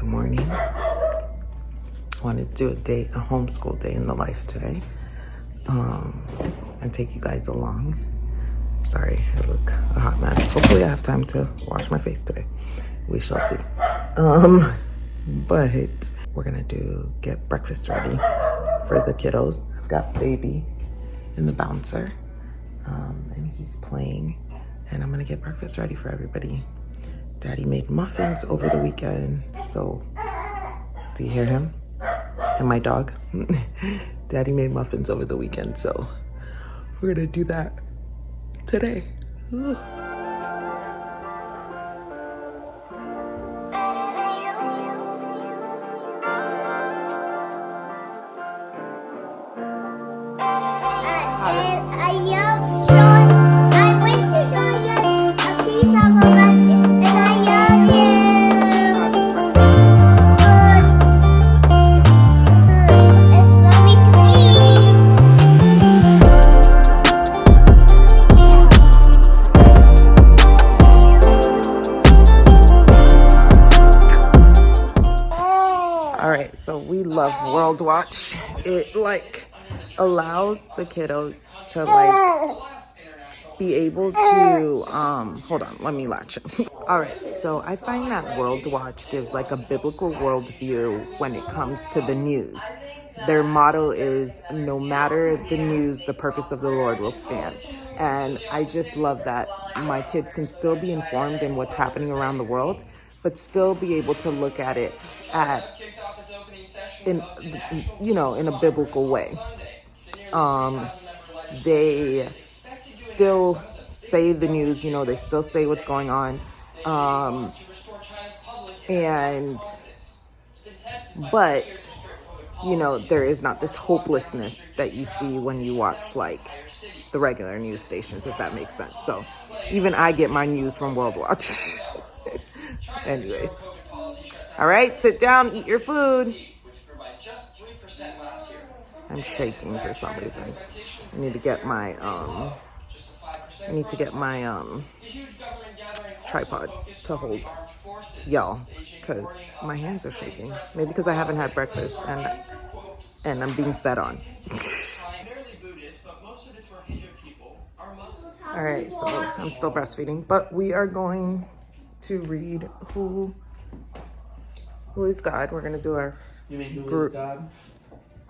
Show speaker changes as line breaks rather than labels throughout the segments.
Good morning. I wanted to do a homeschool day in the life today. And take you guys along. Sorry, I look a hot mess. Hopefully I have time to wash my face today. We shall see. But we're gonna get breakfast ready for the kiddos. I've got baby in the bouncer, and he's playing, and I'm gonna get breakfast ready for everybody. Daddy made muffins over the weekend, so do you hear him? And my dog. Daddy made muffins over the weekend, so we're gonna do that today. Ooh. So we love World Watch. It allows the kiddos to be able to hold on, let me latch him. All right, so I find that World Watch gives a biblical worldview when it comes to the news. Their motto is, no matter the news, the purpose of the Lord will stand. And I just love that my kids can still be informed in what's happening around the world, but still be able to look at it in a biblical way. They still say the news, they still say what's going on. But there is not this hopelessness that you see when you watch the regular news stations, if that makes sense. So even I get my news from World Watch. Anyways. All right, sit down, eat your food. I'm shaking for some reason. I need to get my tripod to hold y'all, because my hands are shaking. Maybe because I haven't had breakfast and I'm being fed on. All right, so I'm still breastfeeding, but we are going to read Who is God. We're gonna do our group. Is God?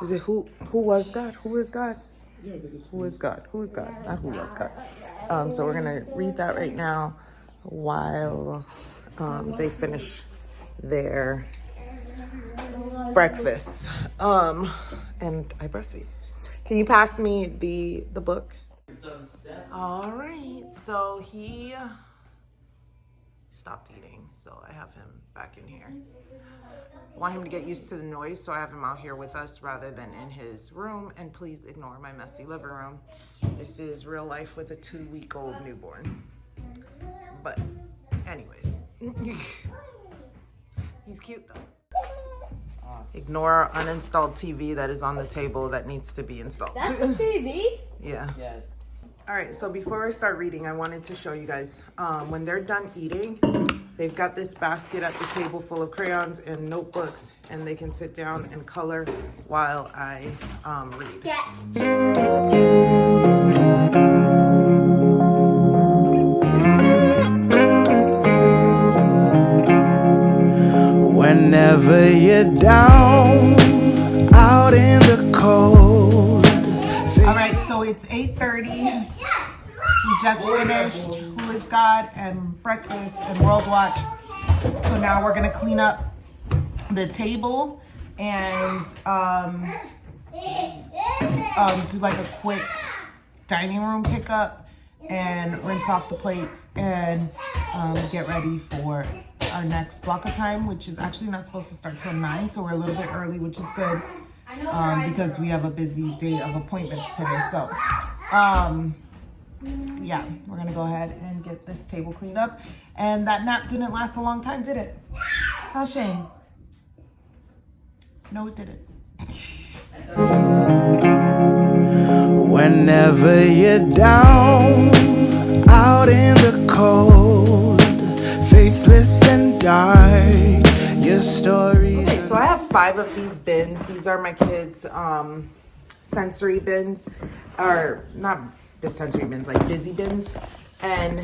Is it who was God? Who is God? Yeah, who is God? Who is God? Not who was God. So we're gonna read that right now while they finish their breakfast. And I breastfeed. Can you pass me the book? All right. So he stopped eating, so I have him back in here. I want him to get used to the noise, so I have him out here with us rather than in his room. And please ignore my messy living room. This is real life with a 2-week-old newborn. But anyways, he's cute though. Ignore our uninstalled TV that is on the table that needs to be installed.
That's the TV?
Yeah.
Yes.
All right, so before I start reading, I wanted to show you guys, when they're done eating, they've got this basket at the table full of crayons and notebooks, and they can sit down and color while I read.
Whenever you're down, out in the cold.
All right, so it's 8:30. We just finished Who is God and breakfast and World Watch. So now we're gonna clean up the table and do a quick dining room pickup and rinse off the plates and get ready for our next block of time, which is actually not supposed to start till 9, so we're a little bit early, which is good because we have a busy day of appointments today. So yeah, we're gonna go ahead and get this table cleaned up. And that nap didn't last a long time, did it? How, Shane? No, it didn't.
Whenever you're down, out in the cold, faithless and dark, your stories.
Okay, so I have 5 of these bins. These are my kids' sensory bins, or not the sensory bins, like busy bins. And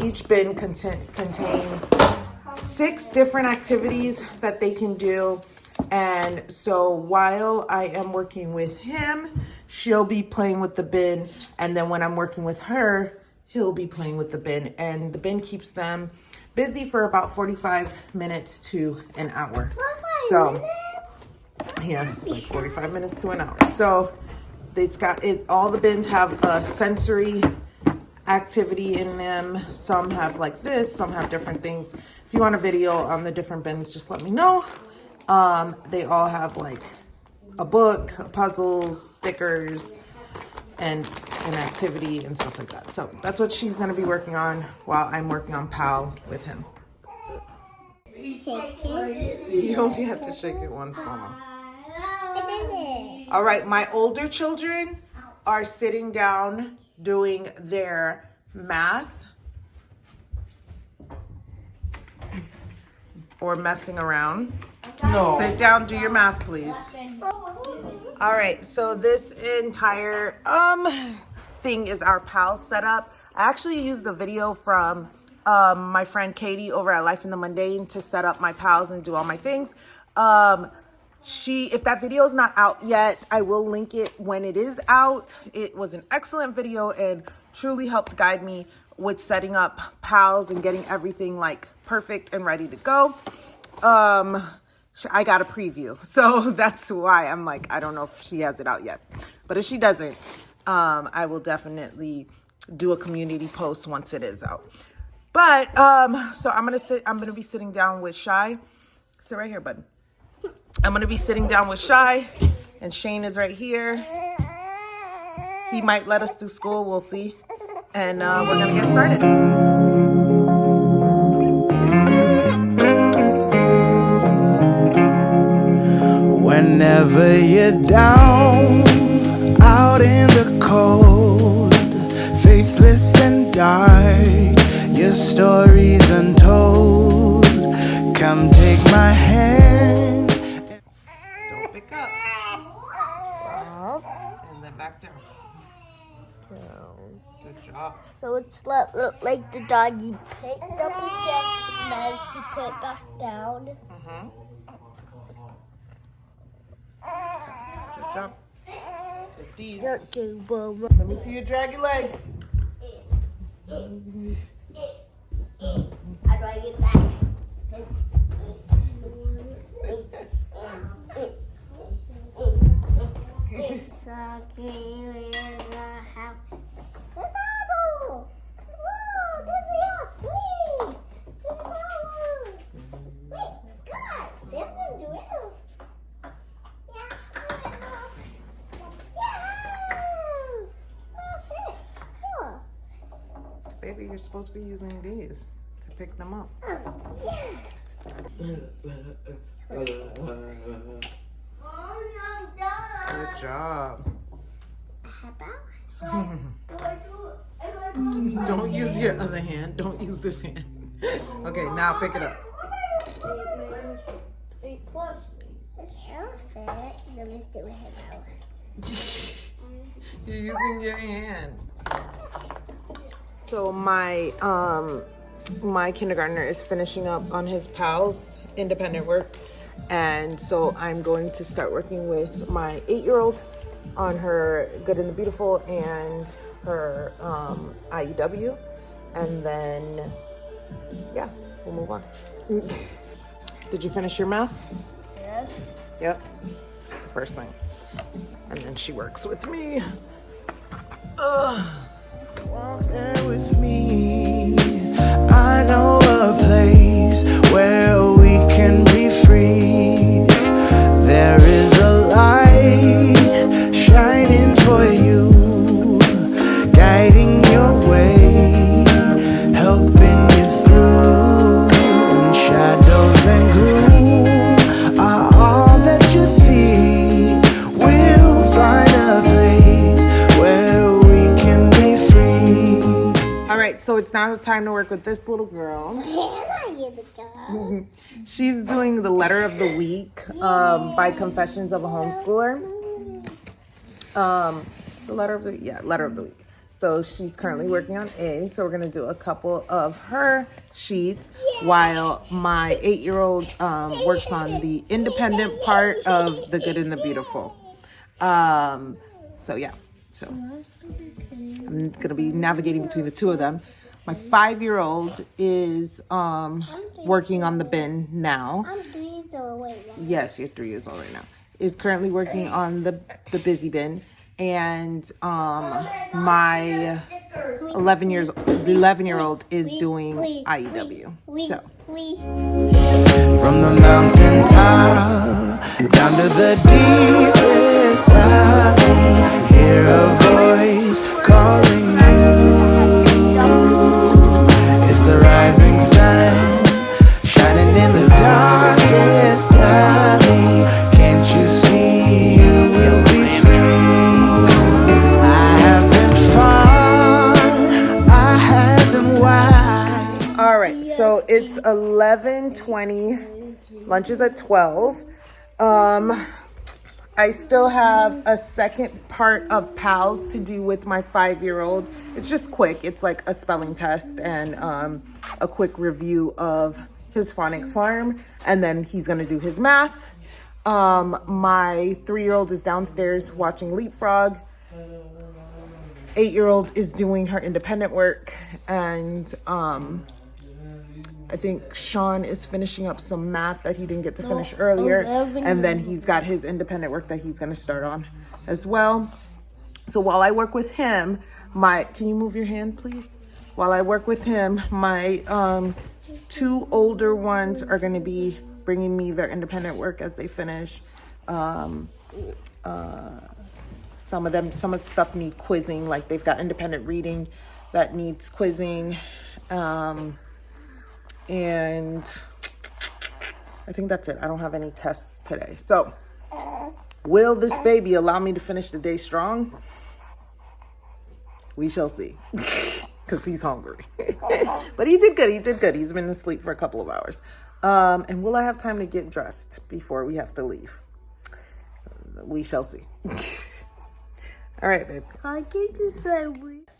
each bin contains 6 different activities that they can do. And so while I am working with him, she'll be playing with the bin. And then when I'm working with her, he'll be playing with the bin. And the bin keeps them busy for about 45 minutes to an hour. So yeah, it's like 45 minutes to an hour. So it's got it. All the bins have a sensory activity in them. Some have like this, some have different things. If you want a video on the different bins, just let me know. They all have like a book, puzzles, stickers, and an activity and stuff like that. So that's what she's going to be working on while I'm working on PAL with him.
Shake it.
You only have to shake it once, Mama.
I did it.
All right, my older children are sitting down doing their math or messing around. No. Sit down, do your math, please. All right, so this entire thing is our PAL setup. I actually used a video from my friend Katie over at Life in the Mundane to set up my PALs and do all my things. If that video is not out yet, I will link it when it is out. It was an excellent video and truly helped guide me with setting up PALs and getting everything like perfect and ready to go. I got a preview, so that's why I'm like, I don't know if she has it out yet. But if she doesn't, I will definitely do a community post once it is out. But so I'm gonna be sitting down with Shy. Sit right here, bud. I'm gonna be sitting down with Shy, and Shane is right here. He might let us do school, we'll see. And we're gonna get started.
Whenever you're down, out in the cold, faithless and dark, your story's untold. Come take my hand.
Don't pick up. And then back down. Good job.
So it's look like the doggy picked up his head and then he put it back down.
Good job. Get these.
Okay, well,
Let me see you drag your leg.
how do I get back? It's a green in the house. There's Abu! Whoa, there's the wait! There's Abu! Wait, God, stand and do it.
Baby, you're supposed to be using these to pick them up. Good job. Don't use your other hand. Don't use this hand. Okay, now pick it up.
8 plus. Let me see what
You're using your hand. So my my kindergartner is finishing up on his PALs, independent work, and so I'm going to start working with my 8-year-old on her Good and the Beautiful and her IEW, and then yeah, we'll move on. Did you finish your math?
Yes.
Yep, that's the first thing, and then she works with me.
Walk there with me. I know a place where we can be free. There is a light shining for you, guiding your way, helping you through. And shadows and gloom are all that you see. We'll find a place where we can be free.
All right, so it's now the time to work with this little girl.
Hannah, you're the girl.
She's doing the letter of the week by Confessions of a Homeschooler. The letter of the week. So she's currently working on A. So we're gonna do a couple of her sheets while my 8-year-old works on the independent part of the good and the beautiful. So yeah. So I'm gonna be navigating between the two of them. My 5-year-old is working on the bin now.
I'm 3 years old right now.
Yes, you're 3 years old right now. Is currently working on the busy bin, and my 11-year-old is doing IEW. So
From the mountain top down to the deepest valley, hear a voice calling you. It's the rising sun shining in the darkest alley. Can't you see you will be free? I have been far, I have been wide.
all right, so it's 11:20. Lunch is at 12. I still have a second part of PALS to do with my 5-year-old. It's just quick. It's like a spelling test and a quick review of his phonic form, and then he's gonna do his math. My 3-year-old is downstairs watching Leapfrog. 8-year-old is doing her independent work, and I think Sean is finishing up some math that he didn't get to finish earlier, and then he's got his independent work that he's going to start on as well. So while I work with him, can you move your hand, please? While I work with him, my 2 older ones are going to be bringing me their independent work as they finish. Some of the stuff need quizzing, like they've got independent reading that needs quizzing. And I think that's it. I don't have any tests today. So, will this baby allow me to finish the day strong? We shall see. Because he's hungry. But he did good. He's been asleep for a couple of hours. And will I have time to get dressed before we have to leave? We shall see. All right, babe.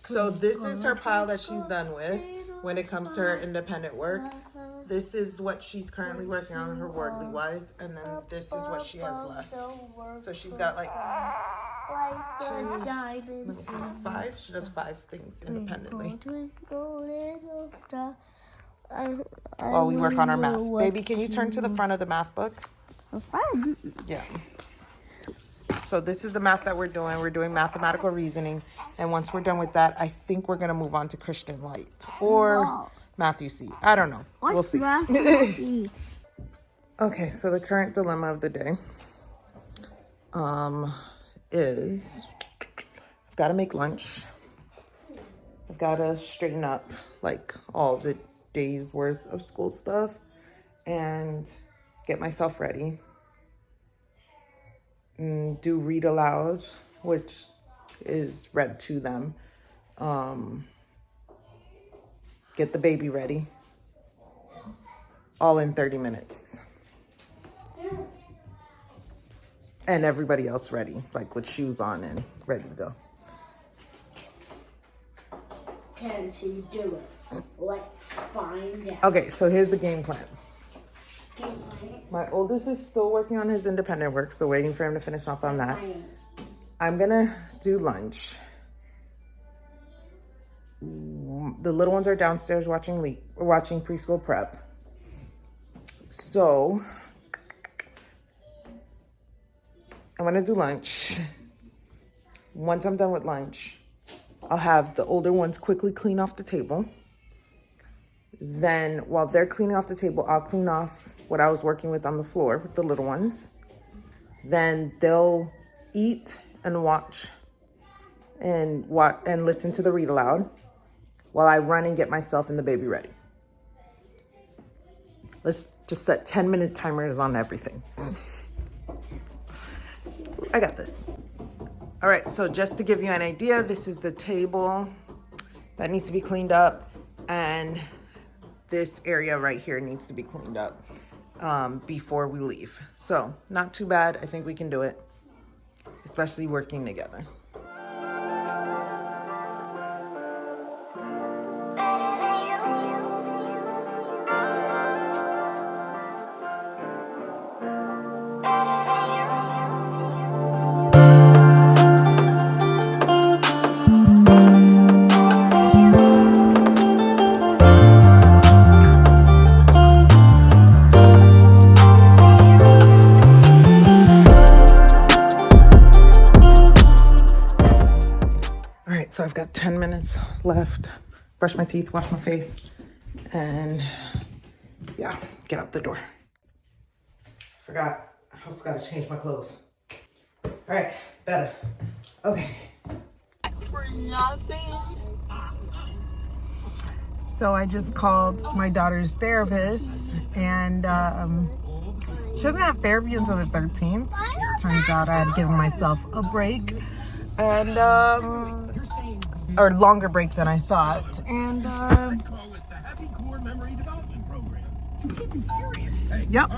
So this is her pile that she's done with when it comes to her independent work. This is what she's currently working on, her worldly wise, and then this is what she has left. So she's got like 5. She does 5 things independently. While we work on our math. Baby, can you turn to the front of the math book? Yeah. So this is the math that we're doing. We're doing mathematical reasoning. And once we're done with that, I think we're going to move on to Christian Light or Matthew C. I don't know. We'll see. Okay, so the current dilemma of the day is I've got to make lunch. I've got to straighten up like all the day's worth of school stuff and get myself ready. Do read aloud, which is read to them. Get the baby ready. All in 30 minutes. And everybody else ready, like with shoes on and ready to go.
Can she do it? Let's find out.
Okay, so here's the game plan. My oldest is still working on his independent work, so waiting for him to finish off on that. I'm gonna do lunch. The little ones are downstairs watching preschool prep. So I'm gonna do lunch. Once I'm done with lunch, I'll have the older ones quickly clean off the table. Then while they're cleaning off the table, I'll clean off what I was working with on the floor with the little ones. Then they'll eat and watch and listen to the read aloud while I run and get myself and the baby ready. Let's just set 10-minute timers on everything. I got this. All right, so just to give you an idea, this is the table that needs to be cleaned up. and this area right here needs to be cleaned up before we leave. So not too bad. I think we can do it, especially working together. So I've got 10 minutes left. Brush my teeth, wash my face, and yeah, get out the door. Forgot, I also gotta change my clothes. All right, better. Okay. For nothing. So I just called my daughter's therapist, and she doesn't have therapy until the 13th. Turns out I had given myself a break, and or longer break than I thought. And yep.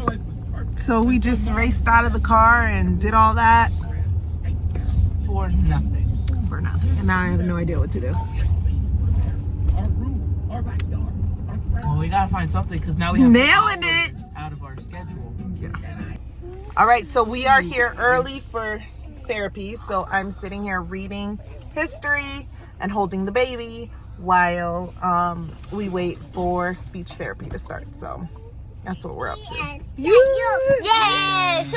So we just raced out of the car and did all that for nothing. For nothing. And now I have no idea what to do.
Well, we gotta find something because now we have
nailing it
out of our schedule.
Yeah. All right, so we are here early for therapy. So I'm sitting here reading history and holding the baby while we wait for speech therapy to start. So that's what we're up to.
Yes!